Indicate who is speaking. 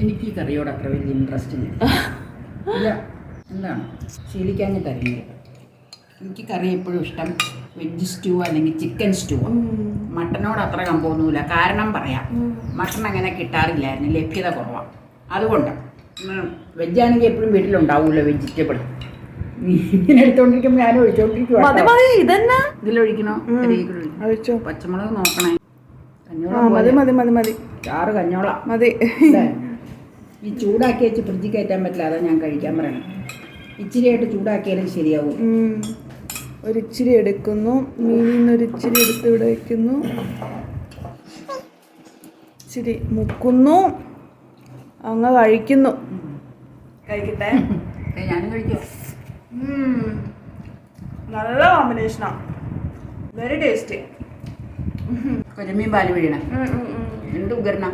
Speaker 1: എനിക്ക് ഈ കറിയോട് അത്ര വലിയ ഇൻട്രസ്റ്റ് ഇല്ല. എന്താണ് ശീലിക്കാഞ്ഞിട്ടറിയില്ല. എനിക്ക് കറി എപ്പോഴും ഇഷ്ടം വെജ് സ്റ്റൂ അല്ലെങ്കിൽ ചിക്കൻ സ്റ്റൂ. മട്ടനോട് അത്ര കമ്പൊന്നുമില്ല. കാരണം പറയാം, മട്ടൺ അങ്ങനെ കിട്ടാറില്ലായിരുന്നു, ലഭ്യത കുറവാണ്. അതുകൊണ്ട് വെജാണെങ്കിൽ എപ്പോഴും വീട്ടിലുണ്ടാവുമല്ലോ വെജിറ്റബിൾ. ഇങ്ങനെ എടുത്തോണ്ടിരിക്കുമ്പോൾ ഞാൻ ഒഴിച്ചോണ്ടിരിക്കുവാ. ഇതിലൊഴിക്കണോ? പച്ചമുളക് നോക്കണേ. ചാറ് കഞ്ഞോളാം മതി. ഈ ചൂടാക്കി വെച്ച് ഫ്രിഡ്ജിൽ കയറ്റാൻ പറ്റില്ല, അതാ ഞാൻ കഴിക്കാൻ പറയണം. ഇച്ചിരിയായിട്ട് ചൂടാക്കിയാലും ശരിയാവും.
Speaker 2: ഒരിച്ചിരി എടുക്കുന്നു, മീനിൽ നിന്ന് ഒരിച്ചിരി എടുത്ത് ഇവിടെ വയ്ക്കുന്നു, ഇച്ചിരി മുക്കുന്നു, അങ്ങ് കഴിക്കുന്നു. കഴിക്കട്ടെ.
Speaker 1: ഞാനും കഴിക്കും.
Speaker 2: നല്ല കോമ്പിനേഷനാണ്, വെരി ടേസ്റ്റി.
Speaker 1: കരിമീൻ പാല് വീഴണം. എന്ത് ഉഗ്രന.